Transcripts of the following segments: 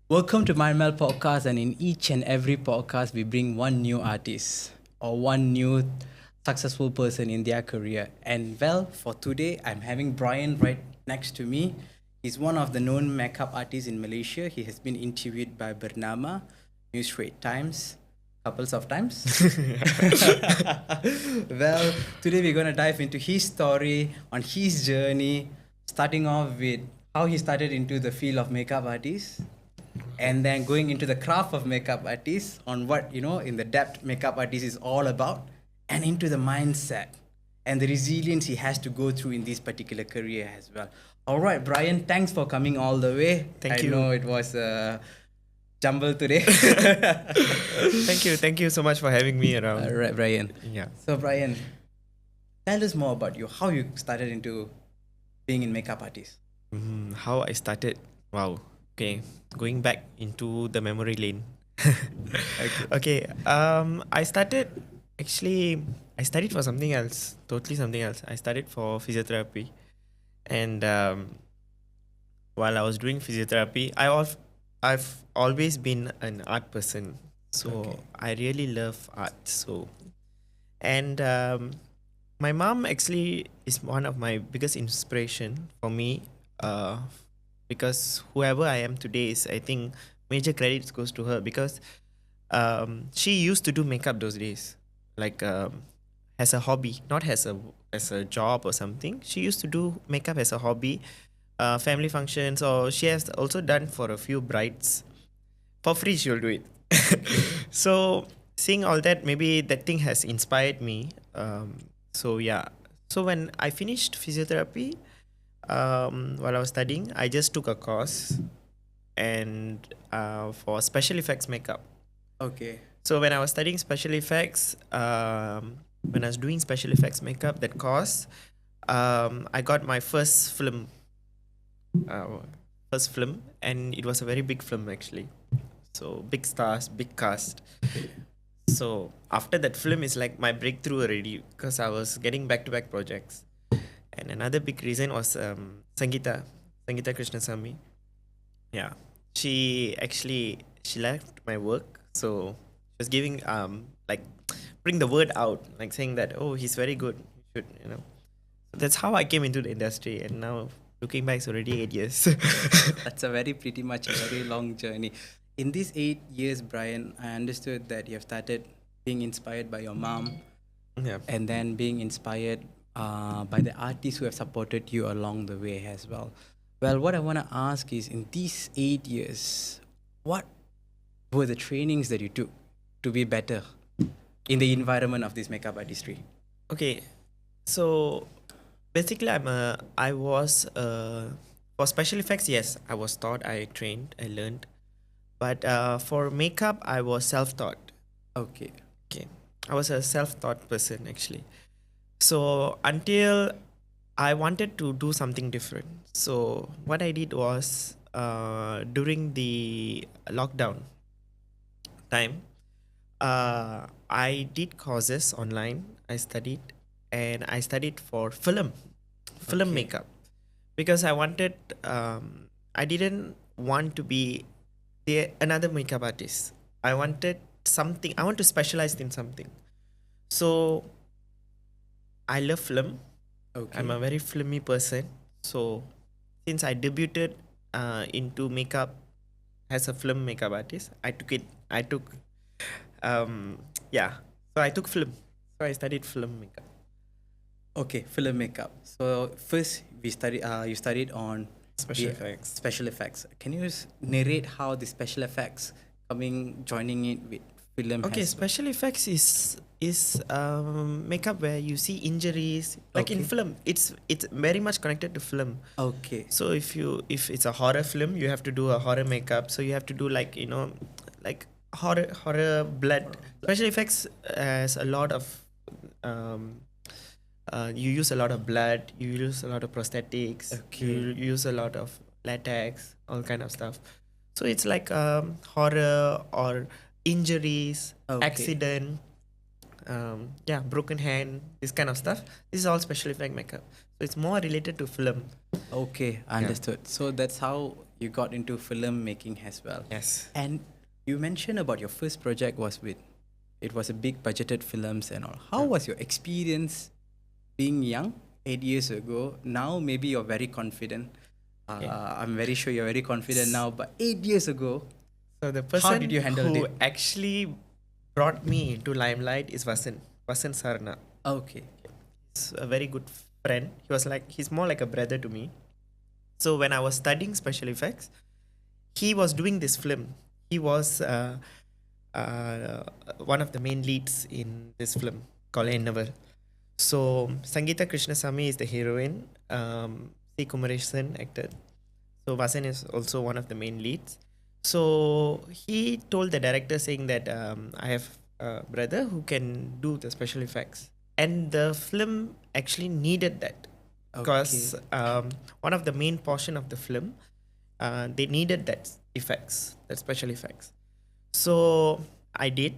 Welcome to MindMeld podcast, and in each and every podcast, we bring one new artist or one new successful person in their career. And well, for today, I'm having Brriyan right next to me. He's one of the known makeup artists in Malaysia. He has been interviewed by Bernama, New Straits Times, couples of times. Well, today we're going to dive into his story on his journey, starting off with how he started into the field of makeup artist and then going into the craft of makeup artist on what in the depth makeup artist is all about, and into the mindset and the resilience he has to go through in this particular career as well. All right, Brriyan, thanks for coming all the way. Thank you. I know it was a jumble today. Thank you so much for having me around. All right, Brriyan. Yeah. So Brriyan, tell us more about you, how you started into being in makeup artist. How I started. Wow. Okay. Going back into the memory lane. Okay. I started I studied for something else. Totally something else. I studied for physiotherapy. And while I was doing physiotherapy, I've always been an art person. So Okay. I really love art. And my mom actually is one of my biggest inspiration for me, because whoever I am today is, I think, major credits goes to her, because she used to do makeup those days, like as a hobby, not as a job or something. She used to do makeup as a hobby, family functions, or she has also done for a few brides for free. She'll do it. So seeing all that, maybe that thing has inspired me. So yeah. So when I finished physiotherapy, while I was studying, I just took a course and for special effects makeup. Okay. So when I was studying special effects, when I was doing special effects makeup, that course, I got my first film, and it was a very big film actually. So big stars, big cast. So after that film is like my breakthrough already, because I was getting back-to-back projects. And another big reason was Sangeeta Krishnasamy. Yeah, she left my work, so she was giving like bring the word out, like saying that, oh, he's very good, you should. So that's how I came into the industry, and now looking back, it's already 8 years. That's a pretty much a very long journey. In these 8 years, Brriyan, I understood that you have started being inspired by your mom Yeah. and then being inspired by the artists who have supported you along the way as well. Well, what I want to ask is, in these 8 years, what were the trainings that you took to be better in the environment of this makeup artistry? Okay, so basically, I was for special effects. Yes, I was taught, I trained, I learned, but for makeup, I was self-taught. Okay. Okay, I was a self-taught person actually. So until I wanted to do something different, so what I did was, during the lockdown time, I did courses online. I studied for film Okay. makeup, because I didn't want to be another makeup artist. I want to specialize in something. So I love film. Okay. I'm a very filmy person. So since I debuted into makeup as a film makeup artist, I took yeah. So I took film. So I studied film makeup. Okay, film makeup. So first you studied on Special the effects. special effects. Can you just narrate how the special effects joining it with film Okay, has? special effects is makeup where you see injuries. Like in Okay. film, it's very much connected to film. Okay. So if it's a horror film, you have to do a horror makeup. So you have to do, like, like horror blood. Special effects has a lot of um, you use a lot of blood. You use a lot of prosthetics. Okay. You use a lot of latex, all kind of stuff. So it's like horror or injuries, Okay. accident, yeah, broken hand, this kind of stuff. This is all special effect makeup. So it's more related to film. Okay, understood. So that's how you got into film making as well. Yes. And you mentioned about your first project was with, it was a big budgeted films and all. How was your experience being young 8 years ago? Now maybe you're very confident. I'm very sure you're very confident now. But 8 years ago, So the person did you handle who it? actually brought me into limelight is Vasan Sarna. okay, He's a very good friend. He's more like a brother to me. So when I was studying special effects, he was doing this film. He was one of the main leads in this film called Ennaval. So Sangeeta Krishnasamy is the heroine. C. Kumaresan acted. So Vasan is also one of the main leads. So he told the director saying that I have a brother who can do the special effects, and the film actually needed that because one of the main portion of the film they needed that effects, that special effects. So I did.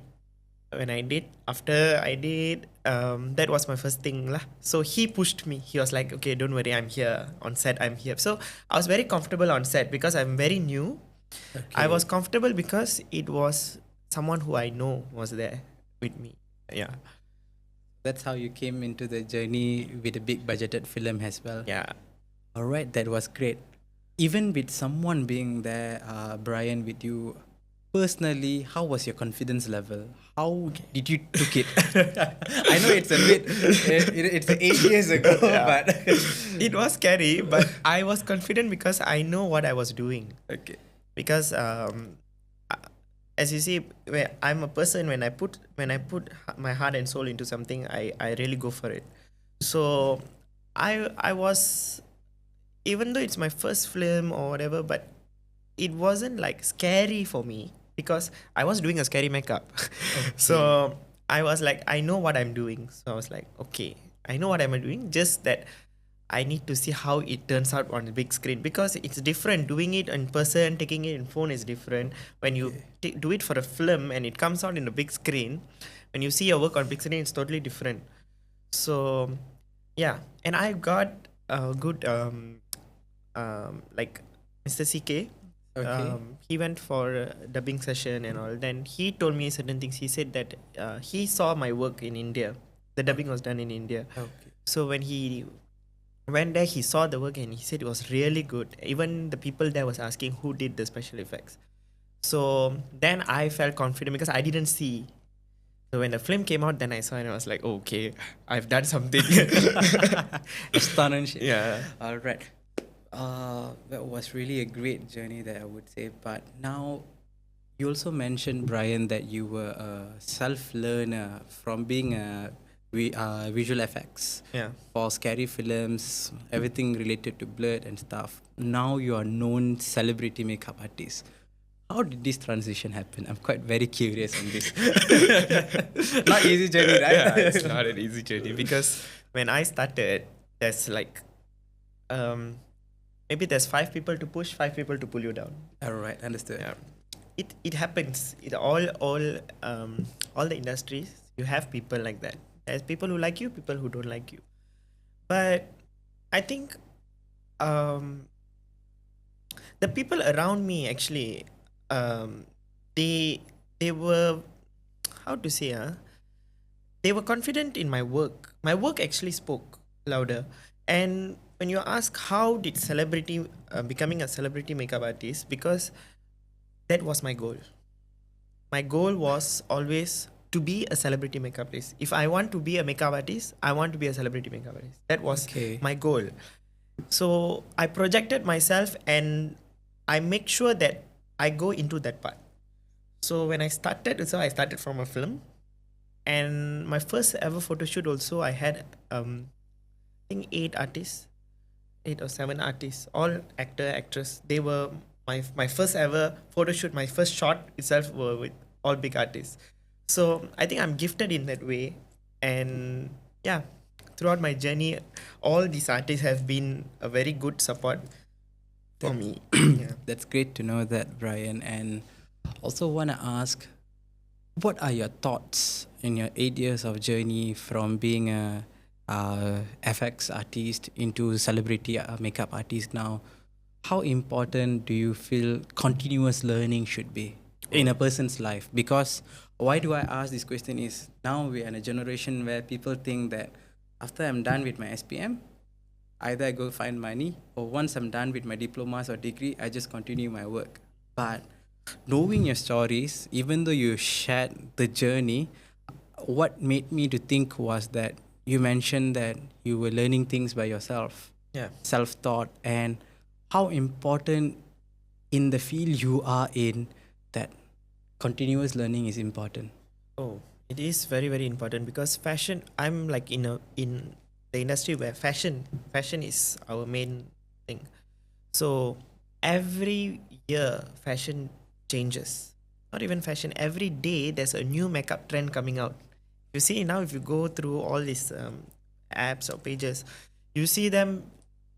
After I did, that was my first thing lah. So he pushed me. He was like, okay, don't worry, I'm here on set, I'm here. So I was very comfortable on set because I'm very new. I was comfortable because it was someone who I know was there with me. Yeah. That's how you came into the journey with a big budgeted film as well. Yeah. All right, that was great. Even with someone being there, Brriyan, with you personally, how was your confidence level? How did you took it? I know it's a bit, it's 8 years ago, but It was scary, but I was confident because I know what I was doing. okay. Because as you see, I'm a person, when I put my heart and soul into something, I really go for it. So I was, even though it's my first film or whatever, but it wasn't like scary for me because I was doing a scary makeup. So I was like, I know what I'm doing. So I was like, okay, I know what I'm doing, just that I need to see how it turns out on the big screen, because it's different doing it in person, taking it in phone is different. When you do it for a film and it comes out in the big screen, when you see your work on big screen, it's totally different. So yeah, and I got a good like Mr. CK. He went for a dubbing session and all. Then he told me certain things. He said that he saw my work in India. The dubbing was done in India. So when he went there, he saw the work and he said it was really good. Even the people there was asking who did the special effects. So then I felt confident because I didn't see. So when the film came out, then I saw it and I was like, oh, okay, I've done something. Astonishing. Yeah. All right. That was really a great journey there, I would say. But now, you also mentioned, Brriyan, that you were a self-learner from being a visual effects for scary films, everything related to blood and stuff. Now you are known celebrity makeup artist. How did this transition happen? I'm quite very curious on this. Not easy journey, right? Yeah, it's not an easy journey because when I started, there's like maybe there's 5 people to push, 5 people to pull you down. All right, understood. Yeah. It happens. All the industries, you have people like that. There's people who like you, people who don't like you. But I think the people around me actually, they were, how to say, they were confident in my work. My work actually spoke louder. And when you ask how did becoming a celebrity makeup artist, because that was my goal. My goal was always to be a celebrity makeup artist. If I want to be a makeup artist, I want to be a celebrity makeup artist. That was my goal. So I projected myself and I make sure that I go into that part. So when I started from a film, and my first ever photo shoot also, I had I think 8 or 7 artists, all actor, actress. They were my first ever photo shoot. My first shot itself were with all big artists. So I think I'm gifted in that way. And yeah, throughout my journey, all these artists have been a very good support for me. Yeah. That's great to know that, Brriyan. And also want to ask, what are your thoughts in your 8 years of journey from being a FX artist into celebrity makeup artist now? how important do you feel continuous learning should be in a person's life? Because why do I ask this question is now we are in a generation where people think that after I'm done with my SPM, either I go find money or once I'm done with my diplomas or degree, I just continue my work. But knowing your stories, even though you shared the journey, what made me to think was that you mentioned that you were learning things by yourself, Yeah. self-taught, and how important in the field you are in that continuous learning is important. Oh, it is very very important because fashion. I'm like in the industry where fashion is our main thing. So every year fashion changes. Not even fashion. Every day there's a new makeup trend coming out. You see now if you go through all these apps or pages, you see them.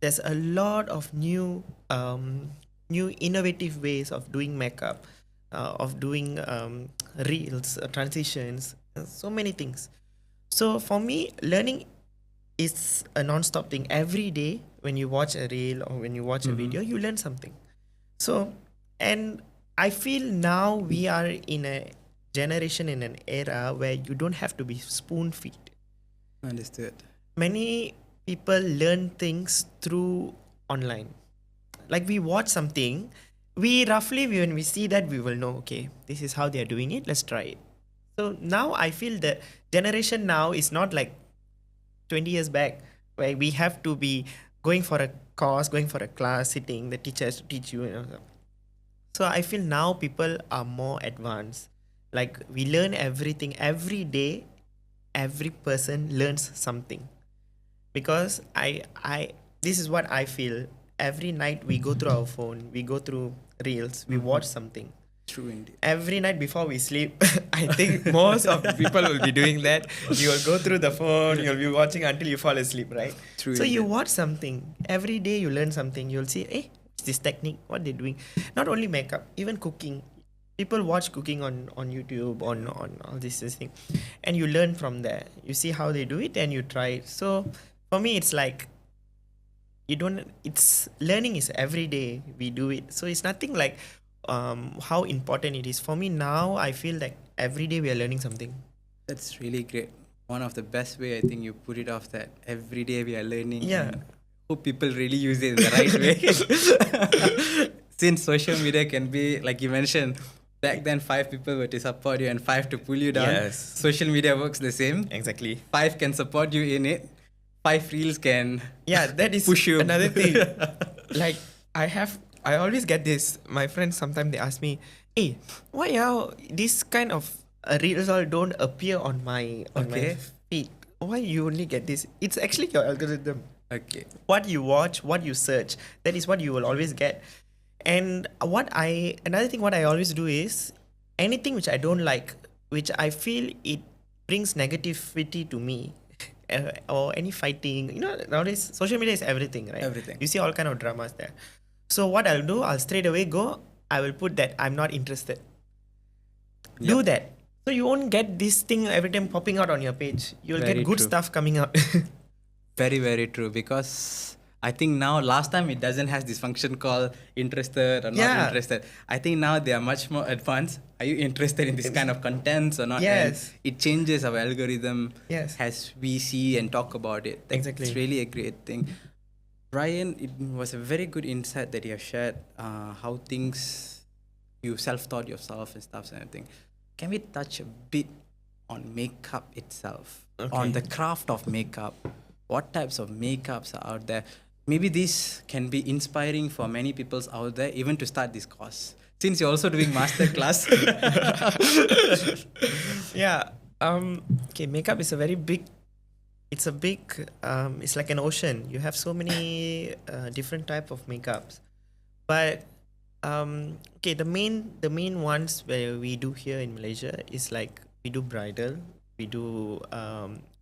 There's a lot of new innovative ways of doing makeup, of doing reels, transitions, so many things. So for me, learning is a non-stop thing. Every day when you watch a reel or when you watch a video, you learn something. So, and I feel now we are in a generation, in an era where you don't have to be spoon feed. Understood. Many people learn things through online. Like we watch something, we roughly when we see that we will know, okay, this is how they are doing it, let's try it. So now I feel the generation now is not like 20 years back where we have to be going for a course, going for a class, sitting, the teacher has to teach you. So I feel now people are more advanced. Like we learn everything every day. Every person learns something because I this is what I feel. Every night we go through our phone, we go through reels, we watch something. True indeed. Every night before we sleep, I think most of the people will be doing that. You will go through the phone, you'll be watching until you fall asleep, right? True So you indeed. watch something. Every day you learn something. You'll see, hey, what's this technique? What they're doing? Not only makeup, even cooking. People watch cooking on YouTube, on all this thing. And you learn from there. You see how they do it and you try it. So for me, it's like, you don't, it's learning is every day we do it. So it's nothing like how important it is. For me now, I feel like every day we are learning something. That's really great. One of the best way I think you put it off that every day we are learning. Yeah. And hope people really use it in the right way. Since social media can be like you mentioned, back then 5 people were to support you and 5 to pull you down. Yes. Social media works the same. Exactly. 5 can support you in it. 5 reels can Yeah, that is push you. another thing. Like I always get this. My friends sometimes they ask me, "Hey, why this kind of reels all don't appear on my Okay. feed? Why you only get this?" It's actually your algorithm. Okay. What you watch, what you search, that is what you will always get. And another thing what I always do is anything which I don't like, which I feel it brings negativity to me, or any fighting. Nowadays social media is everything, right? Everything. You see all kind of dramas there. So what I'll do, I'll straight away go, I will put that I'm not interested. Do Yep. that. So you won't get this thing every time popping out on your page. You'll Very get good true. stuff coming out. Very, very true. Because I think now, last time it doesn't have this function called interested or not Yeah. interested. I think now they are much more advanced. Are you interested in this kind of contents or not? Yes. And it changes our algorithm Yes. as we see and talk about it. Exactly. It's really a great thing. Brian, it was a very good insight that you have shared, how things you self-taught yourself and stuff and everything. Can we touch a bit on makeup itself, on Okay. the craft of makeup? What types of makeups are out there? Maybe this can be inspiring for many people out there, even to start this course. Since you're also doing master class, Yeah. Okay, makeup is a very big, it's like an ocean. You have so many different type of makeups. But okay, the main ones where we do here in Malaysia is like we do bridal, we do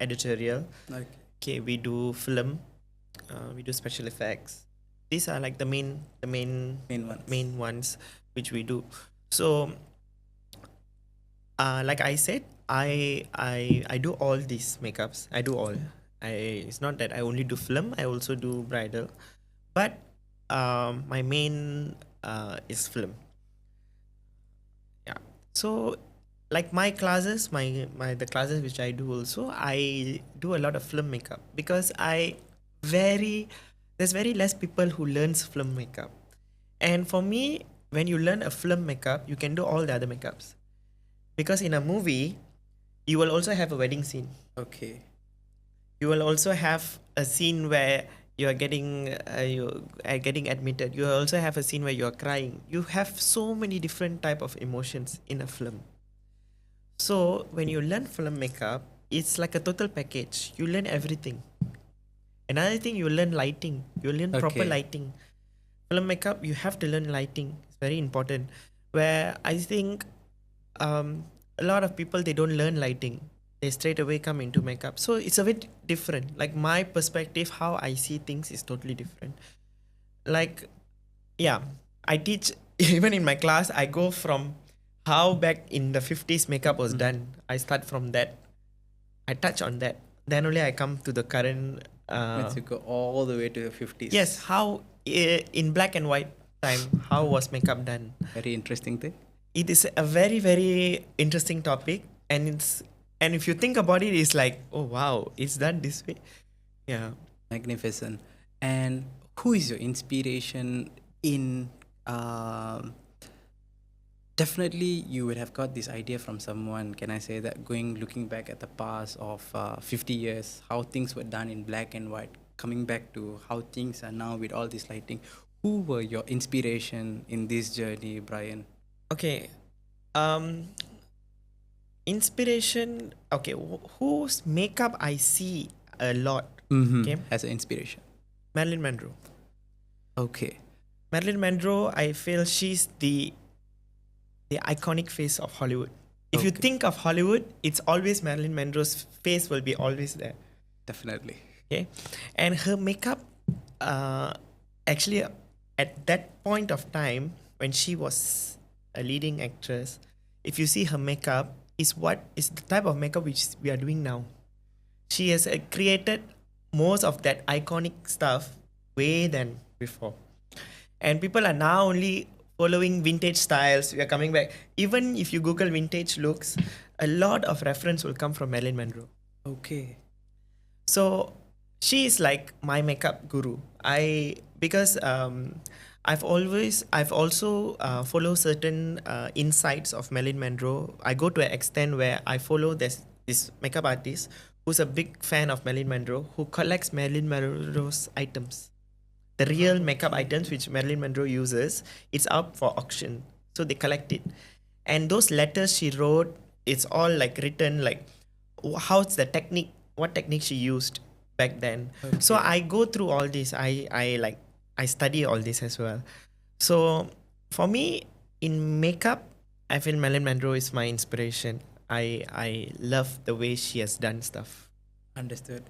editorial, like, okay, we do film, we do special effects. These are like the main main ones. which we do. So like I said, I do all these makeups. I do all. It's not that I only do film, I also do bridal. But my main is film. Yeah. So like my classes, my the classes which I do also, I do a lot of film makeup because very there's very less people who learns film makeup. And for me, when you learn a film makeup, you can do all the other makeups. Because in a movie, you will also have a wedding scene. Okay. You will also have a scene where you are getting admitted. You also have a scene where you are crying. You have so many different type of emotions in a film. So when you learn film makeup, it's like a total package. You learn everything. Another thing, you learn lighting. You learn proper Okay. lighting. Film makeup, you have to learn lighting. It's very important. Where I think a lot of people, they don't learn lighting. They straight away come into makeup. So it's a bit different. Like my perspective, how I see things is totally different. Like, yeah, I teach even in my class. I go from how back in the 50s makeup was done. I start from that. I touch on that. Then only I come to the current. Let's go all the way to the 50s. Yes, how in black and white time, how was makeup done? Very interesting thing. It is a very very interesting topic, and if you think about it, it's like, oh wow, it's done this way. Yeah. Magnificent. And who is your inspiration in definitely you would have got this idea from someone, can I say that, looking back at the past of 50 years, how things were done in black and white, coming back to how things are now with all this lighting. Who were your inspiration in this journey, Brriyan? Okay. Inspiration. Okay, whose makeup I see a lot? Okay. As an inspiration. Marilyn Monroe. Okay. Marilyn Monroe, I feel she's the iconic face of Hollywood. If you Okay. think of Hollywood, it's always Marilyn Monroe's face will be always there. Definitely. Okay, and her makeup, actually, at that point of time when she was a leading actress, if you see her makeup, is what is the type of makeup which we are doing now. She has created most of that iconic stuff way than before, and people are now only following vintage styles. We are coming back. Even if you Google vintage looks, a lot of reference will come from Marilyn Monroe. Okay. So she is like my makeup guru. Because I've also follow certain insights of Marilyn Monroe. I go to an extent where I follow this makeup artist who's a big fan of Marilyn Monroe, who collects Marilyn Monroe's items. The real makeup items which Marilyn Monroe uses, it's up for auction. So they collect it. And those letters she wrote, it's all like written like how's the technique, what technique she used back then. So I go through all this. I study all this as well. So for me, in makeup, I feel Marilyn Monroe is my inspiration. I love the way she has done stuff. Understood.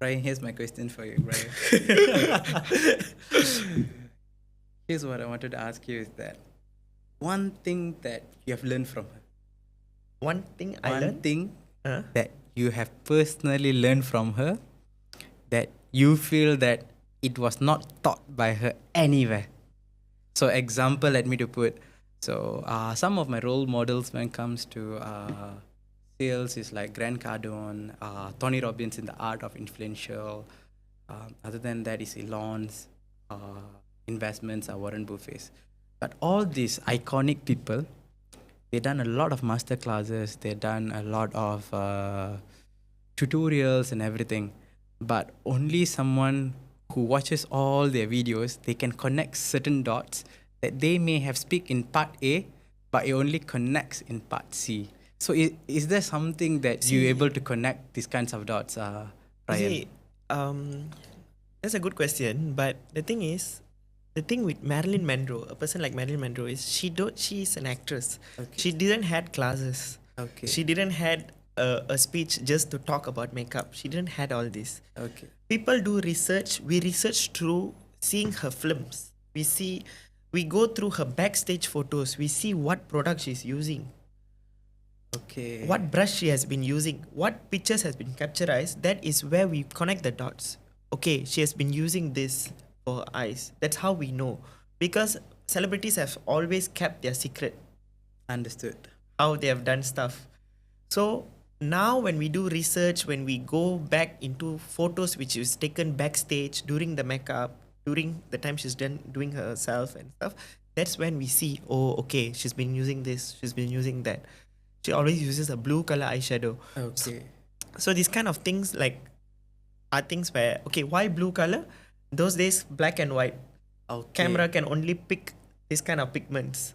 Brriyan, here's my question for you, Brriyan. Here's what I wanted to ask you is that one thing that you have learned from her. One thing I One learned. thing Huh? that you have personally learned from her that you feel that it was not taught by her anywhere. So example, let me to put, so some of my role models when it comes to sales is like Grant Cardone, Tony Robbins in the art of influential. Other than that is Elon's investments are Warren Buffett's. But all these iconic people, they've done a lot of master classes, they've done a lot of tutorials and everything. But only someone who watches all their videos, they can connect certain dots that they may have speak in part A, but it only connects in part C. So is there something that you're able to connect these kinds of dots, Brriyan? See, that's a good question. But the thing is, the thing with Marilyn Monroe, a person like Marilyn Monroe, is she is an actress. Okay. She didn't had classes. Okay. She didn't had a speech just to talk about makeup. She didn't had all this. Okay. People do research. We research through seeing her films. We go through her backstage photos. We see what product she's using, Okay. what brush she has been using, what pictures has been captured. That is where we connect the dots. Okay, she has been using this for her eyes. That's how we know, because celebrities have always kept their secret Understood. how they have done stuff. So now when we do research, when we go back into photos which is taken backstage during the makeup, during the time she's done doing herself and stuff, that's when we see, oh, okay, she's been using this, she's been using that. She always uses a blue color eyeshadow. Okay. So these kind of things like are things where, okay, why blue color? Those days black and white. Okay. Camera can only pick this kind of pigments.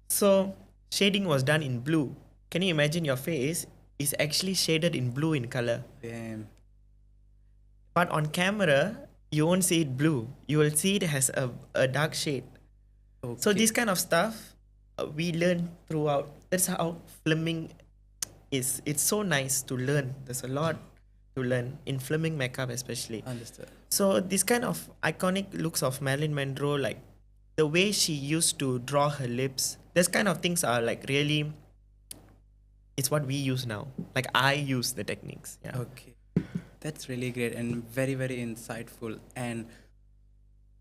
So shading was done in blue. Can you imagine your face is actually shaded in blue in color? Damn. But on camera, you won't see it blue. You will see it as a dark shade. Okay. So this kind of stuff we learn throughout. That's how filming is. It's so nice to learn. There's a lot to learn in filming makeup especially. Understood. So this kind of iconic looks of Marilyn Monroe, like the way she used to draw her lips, this kind of things are like really, it's what we use now. Like I use the techniques. Yeah. Okay. That's really great and very, very insightful. And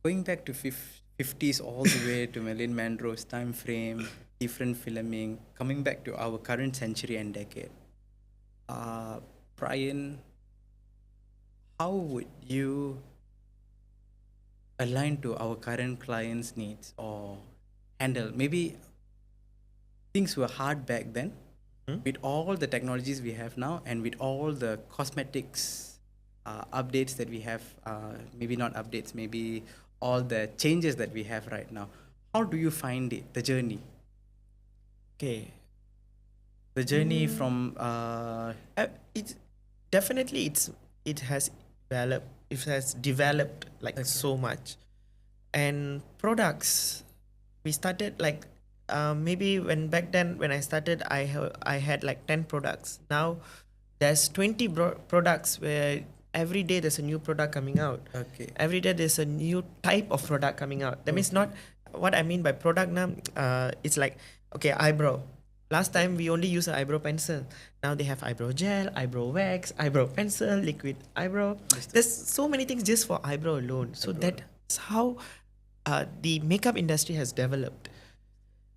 going back to 50s all the way to Marilyn Monroe's time frame, different filming, coming back to our current century and decade. Brriyan, how would you align to our current clients' needs or handle? Maybe things were hard back then. With all the technologies we have now and with all the cosmetics updates that we have, maybe not updates, maybe all the changes that we have right now, how do you find it, the journey? Okay. The journey from It's definitely it has developed like so much. And products, we started like maybe when back then when I started, I had like 10 products. Now there's 20 products where every day there's a new product coming out. Okay. Every day there's a new type of product coming out. That means not what I mean by product now. It's like, okay, eyebrow. Last time we only use an eyebrow pencil. Now they have eyebrow gel, eyebrow wax, eyebrow pencil, liquid eyebrow. There's so many things just for eyebrow alone. So that's how the makeup industry has developed.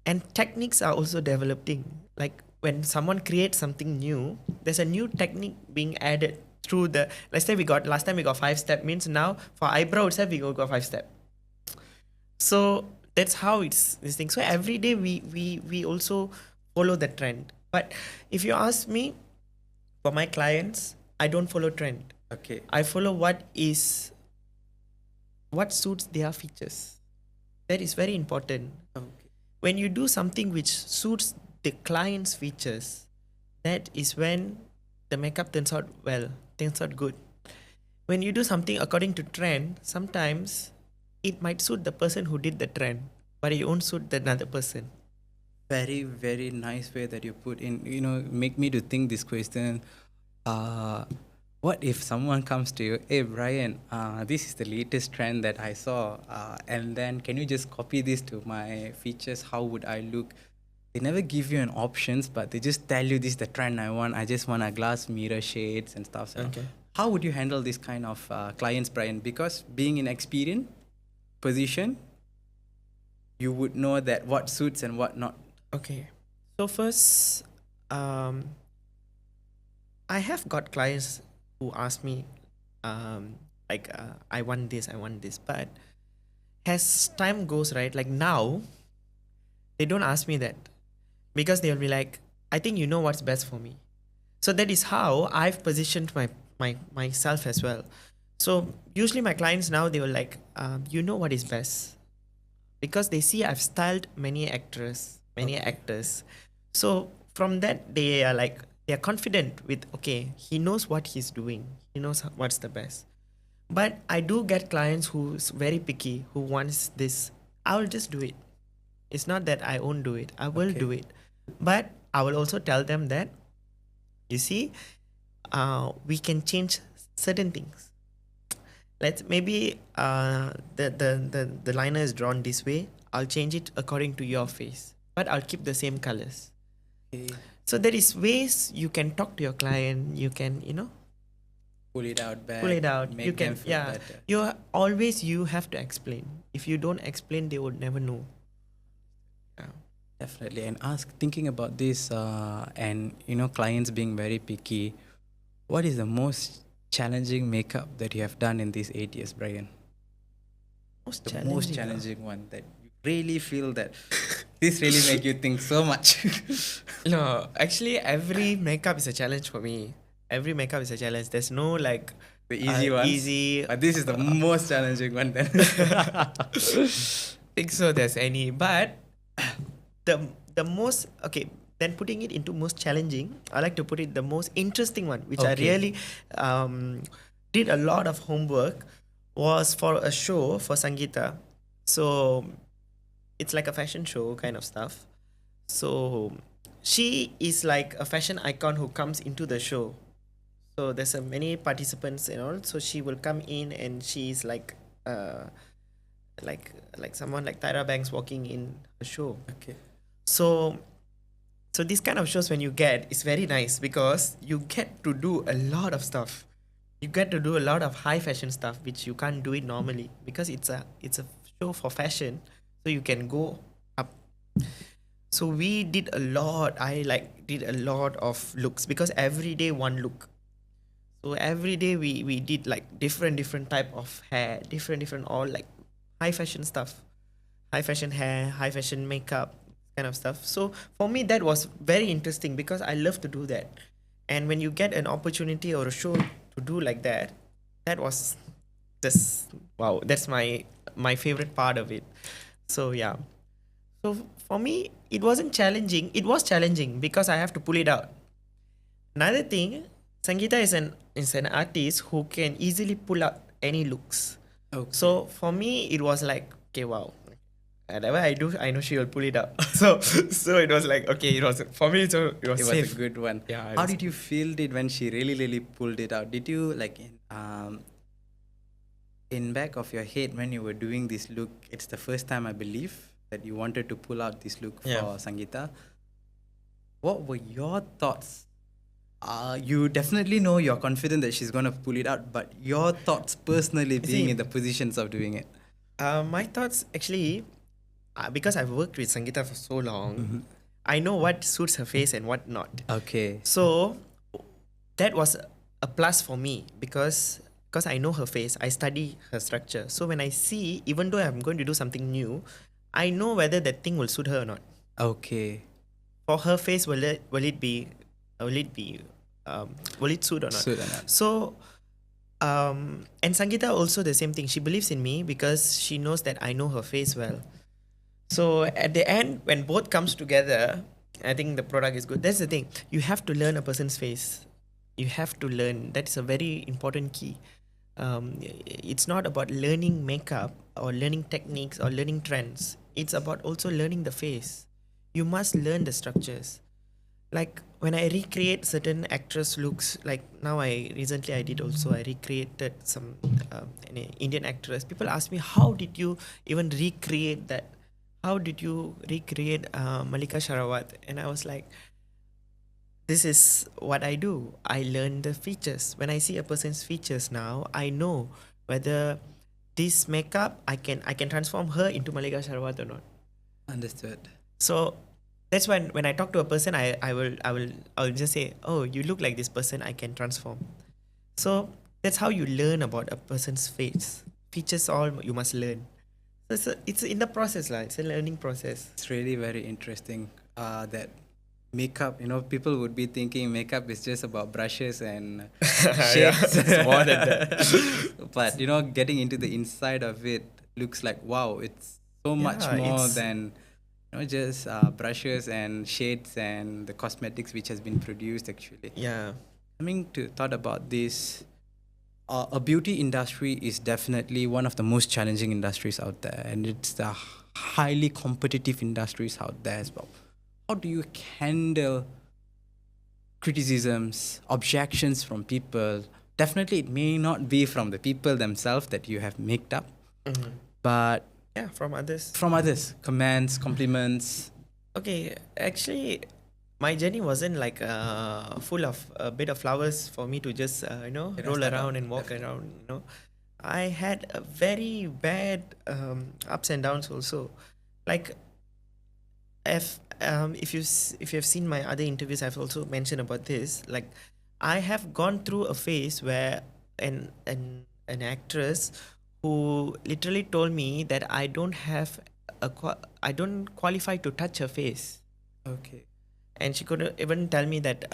And techniques are also developing. Like when someone creates something new, there's a new technique being added through the, let's say last time we got 5-step, means now for eyebrow itself we got 5-step. So that's how it's this thing. So every day we also follow the trend. But if you ask me, for my clients, I don't follow trend. Okay. I follow what suits their features. That is very important. Okay. When you do something which suits the client's features, that is when the makeup turns out good. When you do something according to trend, sometimes it might suit the person who did the trend, but it won't suit another person. Very, very nice way that you put in, make me to think this question. What if someone comes to you, hey Brriyan, this is the latest trend that I saw, and then can you just copy this to my features? How would I look? They never give you an options, but they just tell you this is the trend I want. I just want a glass mirror shades and stuff. So Okay. how would you handle this kind of clients, Brriyan? Because being in experience position, you would know that what suits and what not. Okay. So first, I have got clients who ask me, I want this, but as time goes, right, like now, they don't ask me that because they'll be like, I think you know what's best for me. So that is how I've positioned myself as well. So usually my clients now, they will like, you know what is best, because they see I've styled many actors. So from that, they are confident with, okay, he knows what he's doing. He knows what's the best. But I do get clients who's very picky, who wants this. I will just do it. It's not that I won't do it. I will do it. But I will also tell them that, you see, we can change certain things. Let's maybe the liner is drawn this way. I'll change it according to your face, but I'll keep the same colors. Okay. So there is ways you can talk to your client. You can, Pull it out back. pull it out. Make You can, them feel yeah. better. You have to explain. If you don't explain, they would never know. Yeah. Definitely. And thinking about this, and clients being very picky, what is the most challenging makeup that you have done in these 8 years, Brriyan? Most The challenging. most challenging one that you really feel that this really make you think so much. No, actually, every makeup is a challenge for me. Every makeup is a challenge. There's no like The easy ones. easy. But this is the most challenging one then. Think so there's any, but the most, okay, then putting it into most challenging, I like to put it the most interesting one, which I Okay. really did a lot of homework, was for a show for Sangeeta. So it's like a fashion show kind of stuff. So she is like a fashion icon who comes into the show. So there's many participants and all. So she will come in and she's like like someone like Tyra Banks walking in a show. Okay. So this kind of shows when you get, it's very nice because you get to do a lot of stuff. You get to do a lot of high fashion stuff which you can't do it normally because it's a show for fashion, so you can go up. So we did a lot. I did a lot of looks because every day one look. So every day we did like different type of hair, different all like high fashion stuff, high fashion hair, high fashion makeup kind of stuff. So for me that was very interesting because I love to do that. And when you get an opportunity or a show to do like that, that was just wow. That's my favorite part of it. So yeah. So for me, it wasn't challenging. It was challenging because I have to pull it out. Another thing, Sangeeta is an artist who can easily pull out any looks. Okay. So for me, it was like, okay, wow. Whatever I do, I know she will pull it out. So it was like, okay, it was for me. So it was It safe. was a good one. Yeah. How did you feel it when she really pulled it out? Did you like in back of your head when you were doing this look? It's the first time I believe that you wanted to pull out this look for Yeah. Sangeeta. What were your thoughts? You definitely know you're confident that she's gonna pull it out, but your thoughts personally being See, in the positions of doing it. My thoughts actually, because I've worked with Sangeeta for so long, Mm-hmm. I know what suits her face and what not. Okay. So that was a plus for me because I know her face, I study her structure. So when I see, even though I'm going to do something new, I know whether that thing will suit her or not. Okay. For her face, will it suit or not? Suit or not. So and Sangeeta also the same thing. She believes in me because she knows that I know her face well. So at the end, when both comes together, I think the product is good. That's the thing. You have to learn a person's face. You have to learn. That is a very important key. It's not about learning makeup or learning techniques or learning trends. It's about also learning the face. You must learn the structures. Like when I recreate certain actress looks, like now I recreated some an Indian actress. People ask me, how did you even recreate that? How did you recreate Malika Sharawat? And I was like, this is what I do. I learn the features. When I see a person's features now, I know whether this makeup I can transform her into Malika Sharawat or not. Understood. So that's when I talk to a person, I'll just say, oh, you look like this person, I can transform. So that's how you learn about a person's face. Features all you must learn. So it's in the process, like it's a learning process. It's really very interesting that makeup, people would be thinking makeup is just about brushes and Yeah, shades. it's more than that. But, getting into the inside of it looks like, wow, it's so much Yeah, more it's- than, just brushes and shades and the cosmetics which has been produced actually. Yeah. Coming to thought about this, a beauty industry is definitely one of the most challenging industries out there, and it's the highly competitive industries out there as well. How do you handle criticisms, objections from people? Definitely, it may not be from the people themselves that you have made up, but Yeah, from others. from others, comments, compliments. Okay, actually, my journey wasn't like full of a bit of flowers for me to just roll start around off, and walk definitely. around. I had a very bad ups and downs also. Like if you have seen my other interviews, I've also mentioned about this. Like I have gone through a phase where an actress who literally told me that I don't qualify to touch her face, Okay. and she could even tell me that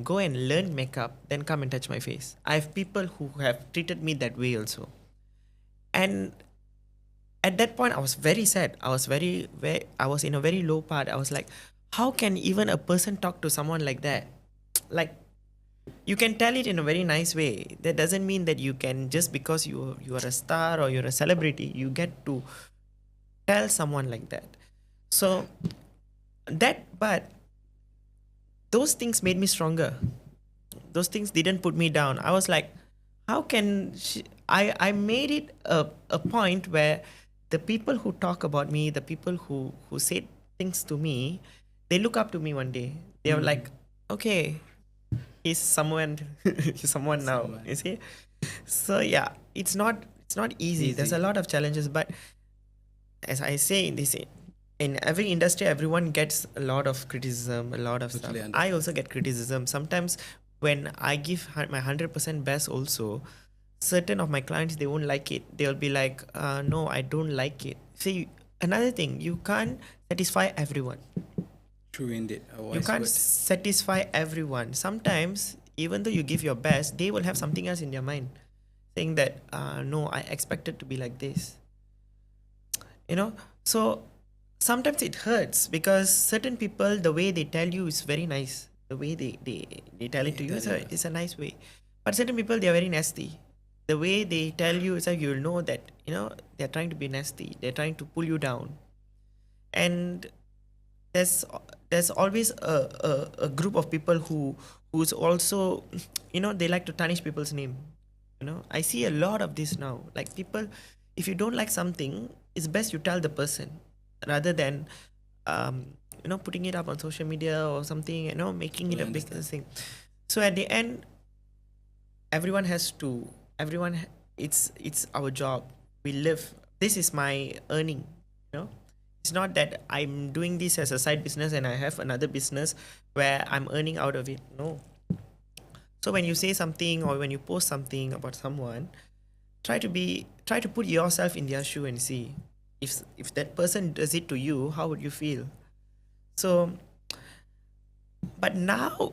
go and learn makeup, then come and touch my face. I have people who have treated me that way also, and at that point I was very sad. I was very I was in a very low part. I was like, how can even a person talk to someone like that? Like, you can tell it in a very nice way. That doesn't mean that you can, just because you are a star or you're a celebrity, you get to tell someone like that. So but those things made me stronger. Those things didn't put me down. I was like, how can I made it a point where the people who talk about me, the people who say things to me, they look up to me one day. They are like, okay, he's someone, he's someone now. Someone. You see? So yeah, it's not easy. There's a Easy. lot of challenges, but as I say in every industry, everyone gets a lot of criticism, a lot of stuff. Totally I understand. also get criticism sometimes when I give my 100% best. Also, certain of my clients, they won't like it. They'll be like, no, I don't like it. See, another thing, you can't satisfy everyone. True indeed. A You wise can't word. satisfy everyone. Sometimes, even though you give your best, they will have something else in their mind, saying that, no, I expected to be like this. So sometimes it hurts because certain people, the way they tell you is very nice. The way they tell it to you Tell you. is a nice way. But certain people, they are very nasty. The way they tell you is like, you'll know that they're trying to be nasty. They're trying to pull you down. And there's there's always a group of people who's also, they like to tarnish people's name. I see a lot of this now. Like, people, if you don't like something, it's best you tell the person rather than putting it up on social media or something, making it Totally a big understand. thing. So at the end, everyone has to everyone it's our job. We live, this is my earning. It's not that I'm doing this as a side business and I have another business where I'm earning out of it. No. So when you say something or when you post something about someone, try to put yourself in their shoe and see if that person does it to you, how would you feel? So, but now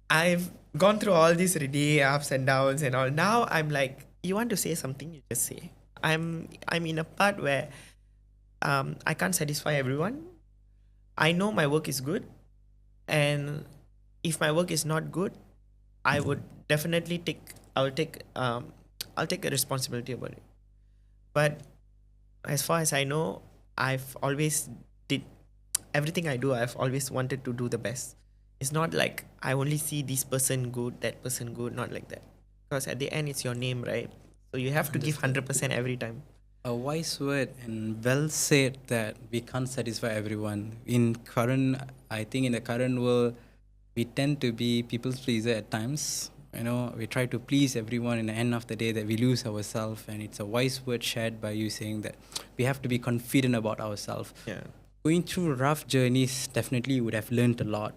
I've gone through all these really ups and downs and all. Now I'm like, you want to say something, you just say. I'm in a part where I can't satisfy everyone. I know my work is good, and if my work is not good, I would definitely I'll take a responsibility about it. But as far as I know, I've always did everything I do. I've always wanted to do the best. It's not like I only see this person good, that person good, not like that. Because at the end, it's your name, right? So you have to give Understood. 100% every time. A wise word and well said that we can't satisfy everyone. I think in the current world, we tend to be people's pleaser at times. We try to please everyone. In the end of the day, that we lose ourselves. And it's a wise word shared by you saying that we have to be confident about ourselves. Yeah. Going through rough journeys, definitely you would have learned a lot.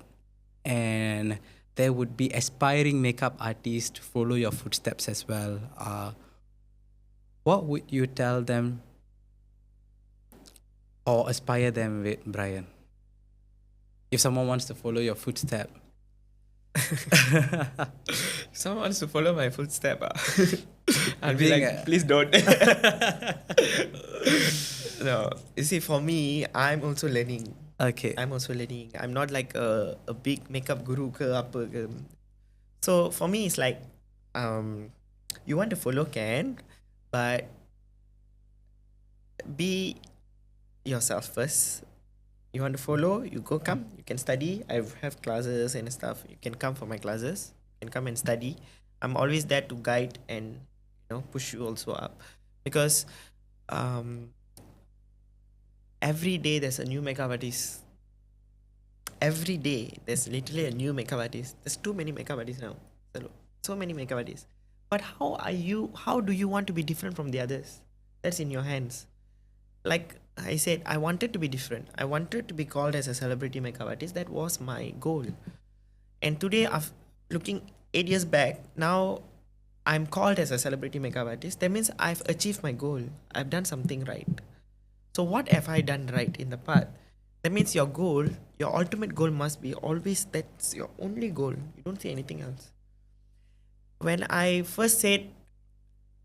And there would be aspiring makeup artists to follow your footsteps as well. What would you tell them or aspire them with, Brian? If someone wants to follow your footstep. Someone wants to follow my footstep. I'll be Being like, a- please don't. No, you see, for me, I'm also learning. Okay. I'm also learning. I'm not like a big makeup guru ke apa ke. So for me, it's like, you want to follow can, but be yourself first. You want to follow, you go come. You can study. I have classes and stuff. You can come for my classes. You can come and study. I'm always there to guide and push you also up, because every day there's a new makeup artist every day there's literally a new makeup artist. There's too many makeup artists now. So many makeup artists. But how do you want to be different from the others? That's in your hands. Like I said, I wanted to be different. I wanted to be called as a celebrity makeup artist. That was my goal. And today, after looking 8 years back, now I'm called as a celebrity makeup artist. That means I've achieved my goal. I've done something right. So what have I done right in the past? That means your goal, your ultimate goal must be always that's your only goal. You don't say anything else. When I first said,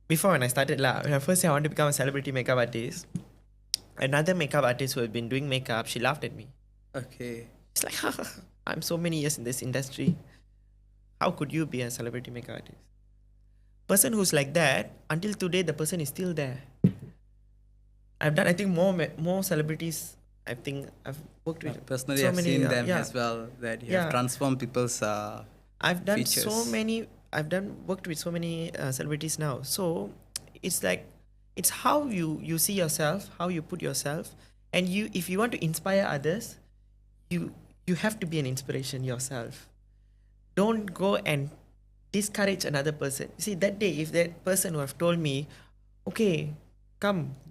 when I first said I want to become a celebrity makeup artist, another makeup artist who had been doing makeup, she laughed at me. Okay. It's like, I'm so many years in this industry. How could you be a celebrity makeup artist? Person who's like that, until today, the person is still there. I've done, I think, more celebrities. I think I've worked with personally, so I've many, seen them as well. That you have transformed people's I've done features. worked with so many celebrities now. So it's like, it's how you see yourself, how you put yourself, and if you want to inspire others, you have to be an inspiration yourself. Don't go and discourage another person. See, that day, if that person who have told me, okay,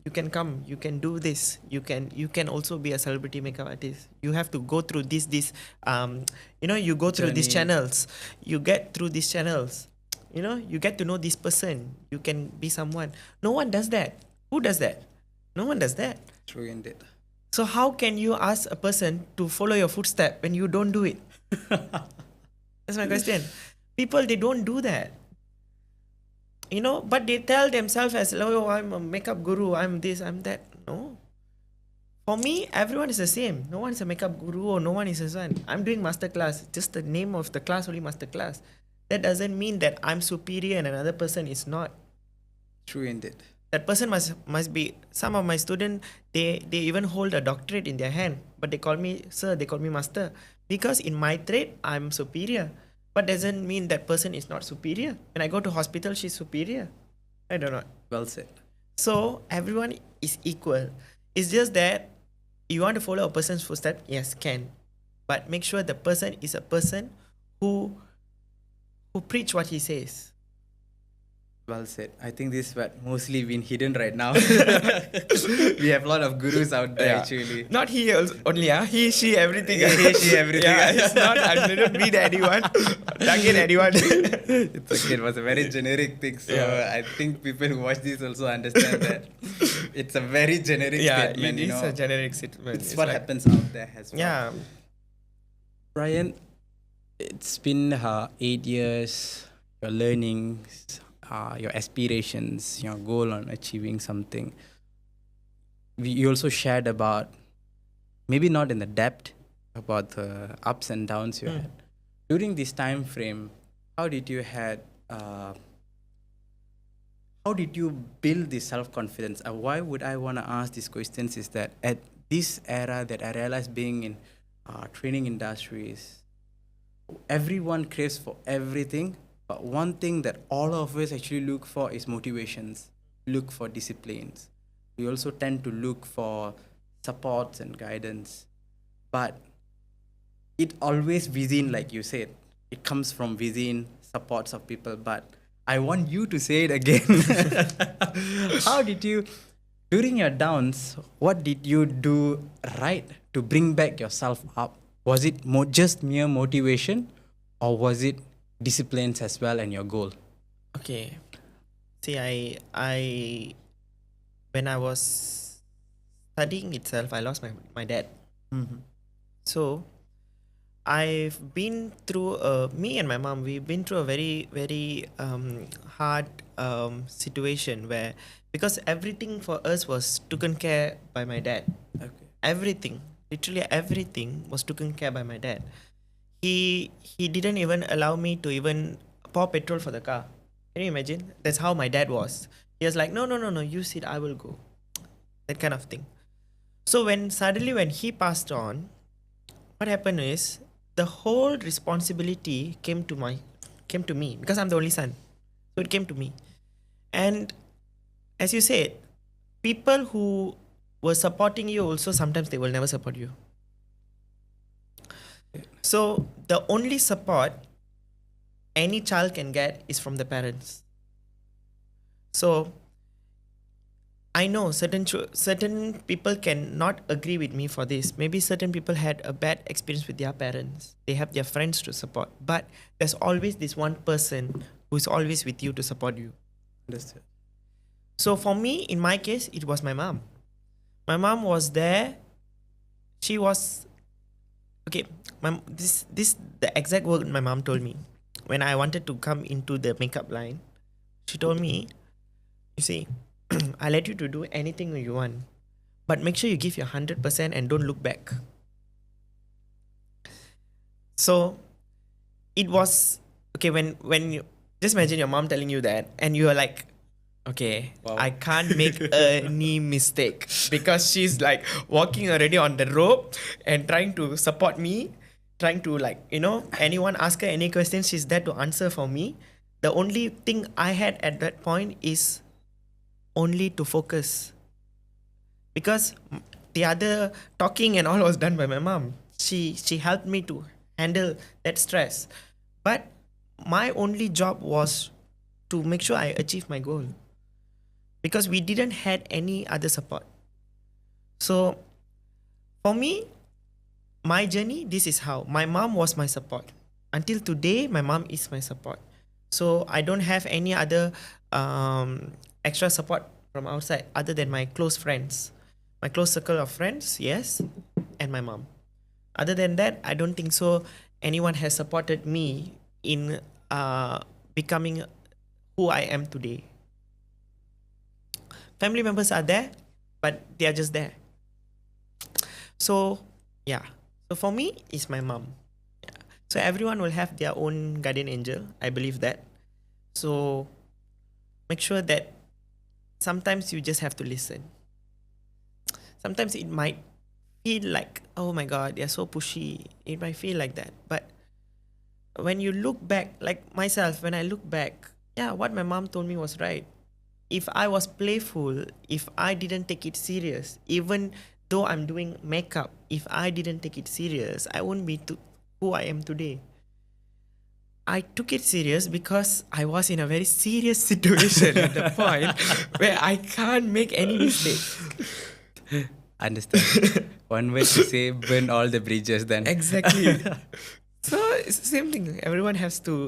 you can do this, you can also be a celebrity makeup artist. You have to go through this you go through these channels, you get through these channels, you get to know this person, you can be someone. No one does that. Who does that? No one does that. True indeed. So how can you ask a person to follow your footstep when you don't do it? That's my question. People, they don't do that. But they tell themselves as, oh, I'm a makeup guru, I'm this, I'm that. No. For me, everyone is the same. No one is a makeup guru or no one is a son. I'm doing masterclass. Just the name of the class only masterclass. That doesn't mean that I'm superior and another person is not. True indeed. That person must be, some of my students, they even hold a doctorate in their hand, but they call me sir, they call me master. Because in my trade, I'm superior. But doesn't mean that person is not superior. When I go to hospital, she's superior. I don't know. Well said. So everyone is equal. It's just that you want to follow a person's footsteps, yes, can. But make sure the person is a person who preach what he says. Well said. I think this is what mostly been hidden right now. We have a lot of gurus out there actually. Not he only, he, she, everything. He, she, everything. It's not, I didn't mean anyone. Target anyone. It's okay. It was a very generic thing. So I think people who watch this also understand that it's a very generic statement. It is a generic statement. It's what happens out there as well. Yeah. Brriyan, it's been 8 years, your learnings, your aspirations, your goal on achieving something. You also shared about, maybe not in the depth, about the ups and downs you had. During this time frame, how did you build this self-confidence? Why would I want to ask these questions is that at this era that I realized being in training industries, everyone craves for everything. But one thing that all of us actually look for is motivations, look for disciplines. We also tend to look for supports and guidance. But it always within, like you said, it comes from within, supports of people. But I want you to say it again. How did you, during your downs, what did you do right to bring back yourself up? Was it just mere motivation, or was it disciplines as well and your goal? Okay. See, I when I was studying itself, I lost my dad. So I've been through me and my mom, we've been through a very, very hard situation where, because everything for us was taken care by my dad. Okay. Everything, literally everything was taken care by my dad. He didn't even allow me to even pour petrol for the car. Can you imagine? That's how my dad was. He was like, no, you sit, I will go. That kind of thing. So when he passed on, what happened is the whole responsibility came to me because I'm the only son. So it came to me. And as you said, people who were supporting you also, sometimes they will never support you. So the only support any child can get is from the parents. So I know certain people cannot agree with me for this. Maybe certain people had a bad experience with their parents. They have their friends to support, but there's always this one person who's always with you to support you. Understood. So for me, in my case, it was my mom. My mom was there. She was okay. This the exact word my mom told me when I wanted to come into the makeup line. She told me, you see, I let you to do anything you want, but make sure you give your 100% and don't look back. So it was okay when you just imagine your mom telling you that, and you are like, okay, Wow. I can't make any mistake because she's like walking already on the rope and trying to support me, trying to anyone ask her any questions, she's there to answer for me. The only thing I had at that point is only to focus, because the other talking and all was done by my mom. She helped me to handle that stress, but my only job was to make sure I achieve my goal, because we didn't had any other support. So for me, my journey, this is how my mom was my support. Until today, my mom is my support. So I don't have any other extra support from outside other than my close friends, my close circle of friends, yes, and my mom. Other than that, I don't think so anyone has supported me in becoming who I am today. Family members are there, but they are just there. So yeah. So for me, it's my mom. Yeah. So everyone will have their own guardian angel. I believe that. So make sure that sometimes you just have to listen. Sometimes it might feel like, oh my God, they're so pushy. It might feel like that. But when you look back, like myself, when I look back, yeah, what my mom told me was right. If I was playful, if I didn't take it serious, even though I'm doing makeup, if I didn't take it serious, I wouldn't be who I am today. I took it serious because I was in a very serious situation at the point where I can't make any mistakes. Understand. One way to say burn all the bridges then. Exactly. So it's the same thing. Everyone has their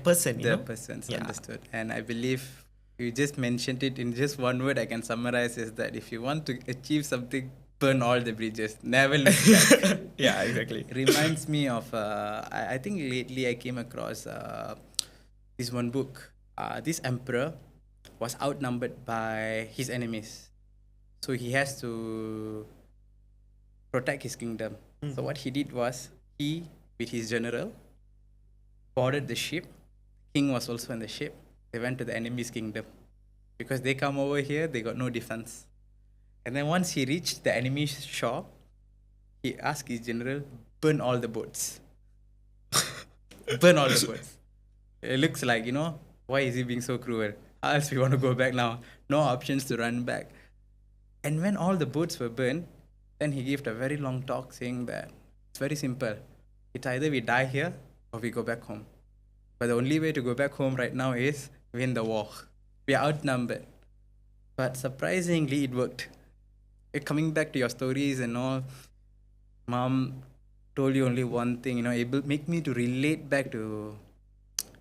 person, you The know? persons, Yeah. understood. And I believe you just mentioned it in just one word I can summarize is that if you want to achieve something, burn all the bridges. Never look back. Yeah, exactly. Reminds me of, I think lately I came across this one book. This emperor was outnumbered by his enemies. So he has to protect his kingdom. So what he did was, he, with his general, boarded the ship. King was also in the ship. They went to the enemy's kingdom. Because they come over here, they got no defense. And then once he reached the enemy's shore, he asked his general, burn all the boats. Burn all the boats. It looks like, why is he being so cruel? How else we want to go back now? No options to run back. And when all the boats were burned, then he gave a very long talk saying that it's very simple. It's either we die here or we go back home. But the only way to go back home right now is win the war. We are outnumbered. But surprisingly, it worked. Coming back to your stories and all, mom told you only one thing, make me to relate back to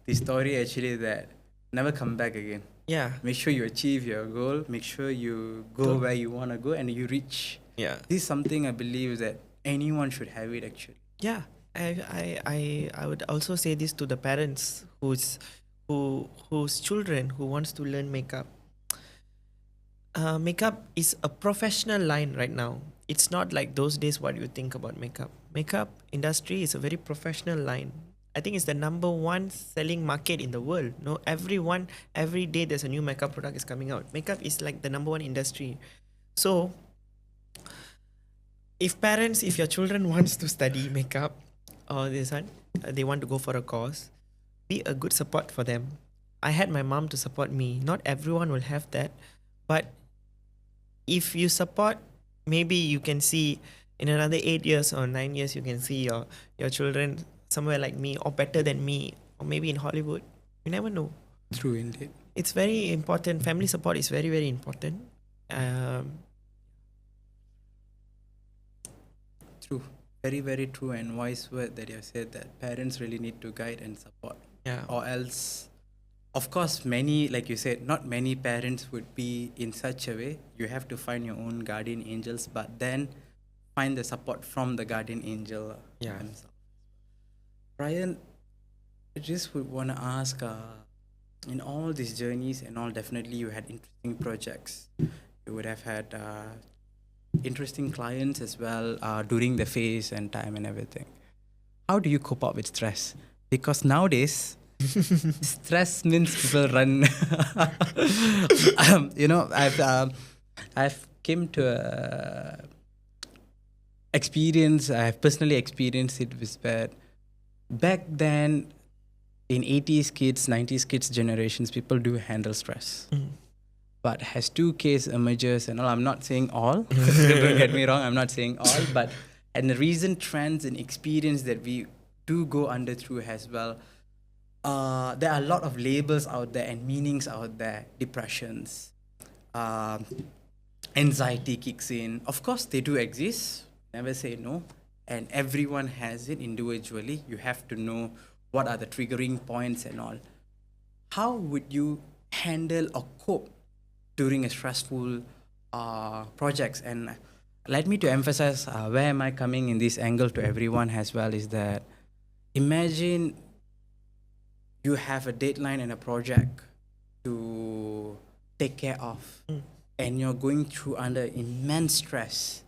the story actually that never come back again. Yeah. Make sure you achieve your goal. Make sure you go where you want to go and you reach. Yeah. This is something I believe that anyone should have it actually. Yeah. I would also say this to the parents whose children who wants to learn makeup. Makeup is a professional line right now. It's not like those days what you think about makeup. Makeup industry is a very professional line. I think it's the number one selling market in the world. No, every day there's a new makeup product is coming out. Makeup is like the number one industry. So if your children wants to study makeup or they want to go for a course, be a good support for them. I had my mom to support me. Not everyone will have that, but if you support, maybe you can see In another 8 years or 9 years, you can see your children somewhere like me or better than me, or maybe in Hollywood. You never know. True indeed. It's very important. Family support is very, very important. Um, True. Very, very true and wise word that you have said, that parents really need to guide and support. yeah. Or else, of course, many, like you said, not many parents would be in such a way. You have to find your own guardian angels, but then find the support from the guardian angel Yeah. themselves. Brriyan, I just would want to ask, in all these journeys and all, definitely you had interesting projects. You would have had interesting clients as well during the phase and time and everything. How do you cope up with stress? Because nowadays, stress means people run. I've came to experience. I have personally experienced it with that. Back then, in 80s kids, 90s kids generations, people do handle stress. But as 2Ks emerges and all, I'm not saying all, don't get me wrong, I'm not saying all, but and the recent trends and experience that we do go under through as well, there are a lot of labels out there and meanings out there. Depressions, anxiety kicks in. Of course, they do exist, never say no, and everyone has it individually. You have to know what are the triggering points and all. How would you handle or cope during a stressful projects? And let me to emphasize where am I coming in this angle to everyone as well is that imagine you have a deadline and a project to take care of, and you're going through under immense stress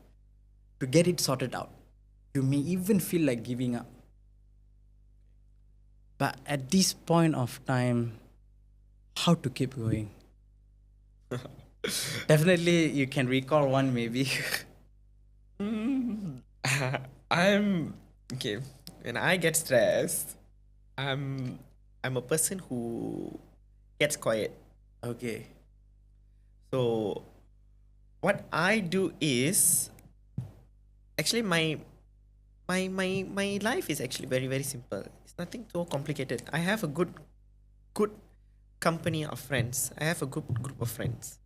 to get it sorted out. You may even feel like giving up. But at this point of time, how to keep going? Definitely, you can recall one maybe. I'm okay. When I get stressed, I'm a person who gets quiet. Okay. So what I do is actually my life is actually very, very simple. It's nothing so complicated. I have a good company of friends. I have a good group of friends.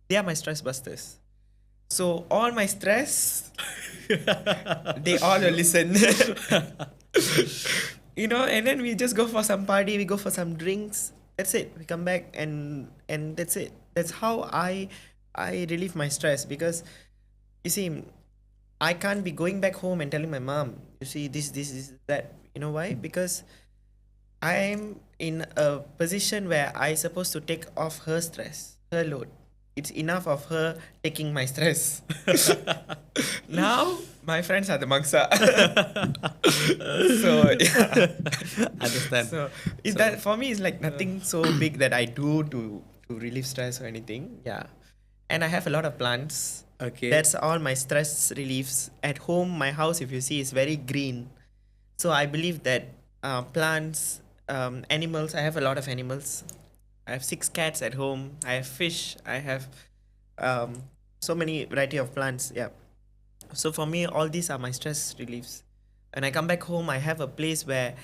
They are my stress busters. So all my stress, they all will listen. And then we just go for some party, we go for some drinks. That's it. We come back and that's it. That's how I relieve my stress, because you see, I can't be going back home and telling my mom, you see, this, that. You know why? Because I'm in a position where I supposed to take off her stress, her load. It's enough of her taking my stress. Now my friends are the mangsa. So yeah. Understand. So that for me is like nothing so big that I do to relieve stress or anything. Yeah. And I have a lot of plants. Okay. That's all my stress reliefs. At home, my house, if you see, is very green. So I believe that plants, animals, I have a lot of animals. I have 6 cats at home. I have fish. I have so many variety of plants. Yeah. So for me, all these are my stress reliefs. When I come back home, I have a place where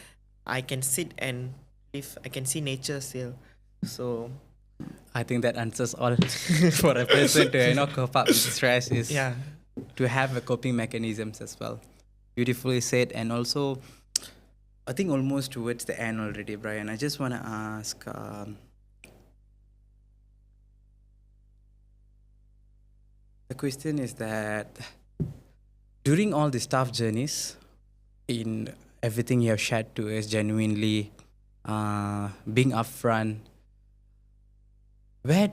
I can sit and live. I can see nature still. So I think that answers all for a person to cope up with stress is yeah. to have a coping mechanisms as well. Beautifully said. And also, I think almost towards the end already, Brriyan, I just want to ask, the question is that during all these tough journeys, in everything you have shared to us, genuinely being upfront, where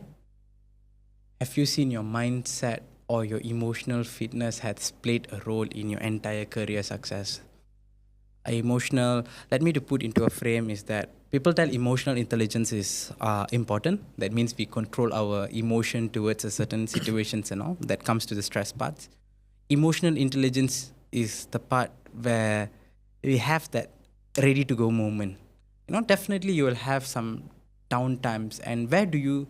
have you seen your mindset or your emotional fitness has played a role in your entire career success? Emotional, let me to put into a frame is that people tell emotional intelligence is important. That means we control our emotion towards a certain situations and all. That comes to the stress part. Emotional intelligence is the part where we have that ready to go moment. Definitely you will have some down times. And where do you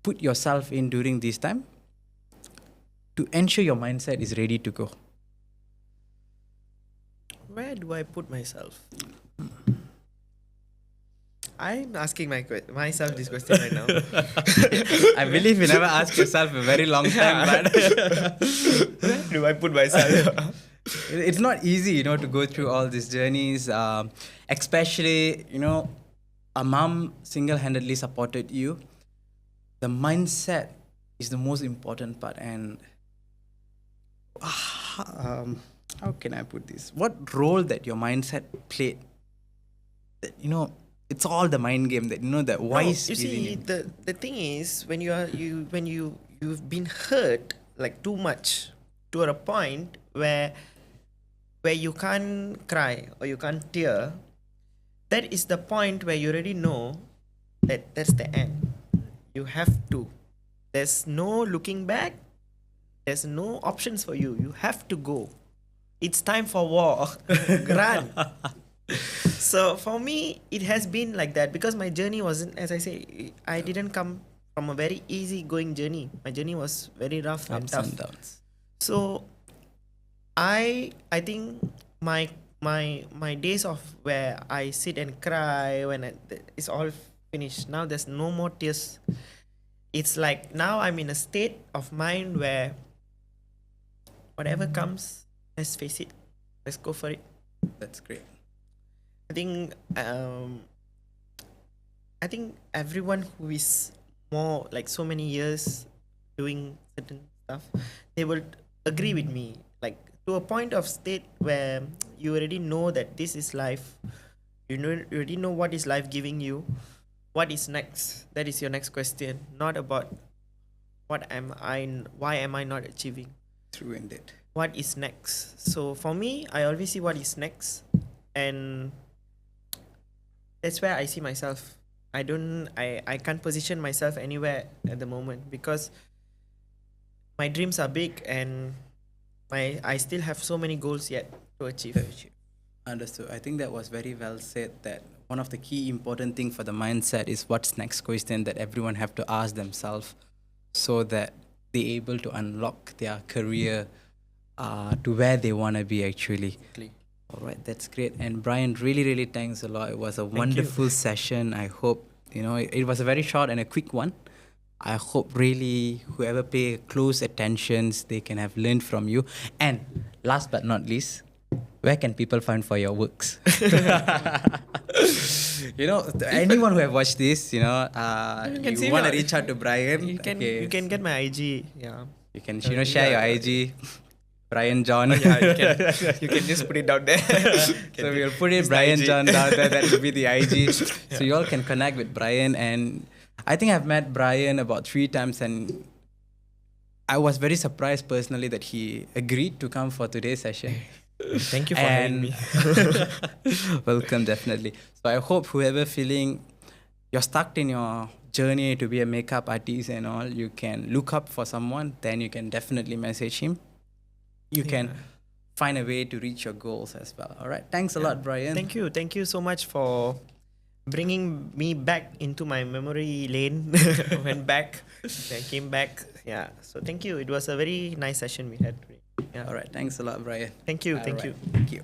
put yourself in during this time to ensure your mindset is ready to go? Where do I put myself? I'm asking myself this question right now. I believe you never asked yourself a very long time, but Where do I put myself? it's not easy, you know, to go through all these journeys. Especially, you know, a mom single-handedly supported you. The mindset is the most important part, and how can I put this? What role that your mindset played? That, you know, it's all the mind game. That, you know, that wise. You see, the thing is, when you've been hurt like too much to a point where you can't cry or you can't tear, that is the point where you already know that that's the end. You have to. There's no looking back. There's no options for you. You have to go. It's time for war. Run. So for me, it has been like that because my journey wasn't, as I say, I didn't come from a very easy going journey. My journey was very rough and Ups tough. and downs. So I think my days of where I sit and cry when it's all finished. Now there's no more tears. It's like now I'm in a state of mind where whatever comes, let's face it, let's go for it. That's great. I think everyone who is more like so many years doing certain stuff, they will agree with me. Like to a point of state where you already know that this is life. You already know what is life giving you. What is next? That is your next question. Not about why am I not achieving? True indeed. What is next? So for me, I always see what is next, and that's where I see myself. I can't position myself anywhere at the moment because my dreams are big and I still have so many goals yet to achieve. Understood. I think that was very well said, that one of the key important thing for the mindset is what's next question that everyone have to ask themselves so that they're able to unlock their career to where they want to be actually. All right, that's great. And Brriyan, really, really thanks a lot. It was a wonderful session. I hope, you know, it was a very short and a quick one. I hope really whoever pay close attentions, they can have learned from you. And last but not least, where can people find for your works? You know, anyone who have watched this, you know, you want to reach out to Brriyan. You can get my IG. Yeah. You can, you know, share your IG. Brriyan John. You can just put it down there. So we'll put it Brriyan John down there. That will be the IG. So you all can connect with Brriyan. And I think I've met Brriyan about 3 times, and I was very surprised personally that he agreed to come for today's session. Thank you for having me. Welcome, definitely. So I hope whoever feeling you're stuck in your journey to be a makeup artist and all, you can look up for someone, then you can definitely message him. You can find a way to reach your goals as well. All right. Thanks a lot, Brriyan. Thank you so much for bringing me back into my memory lane. Went back, then came back. Yeah. So thank you. It was a very nice session we had today. Yeah. All right. Thanks a lot, Brriyan. Thank you. All Thank right. you. Thank you.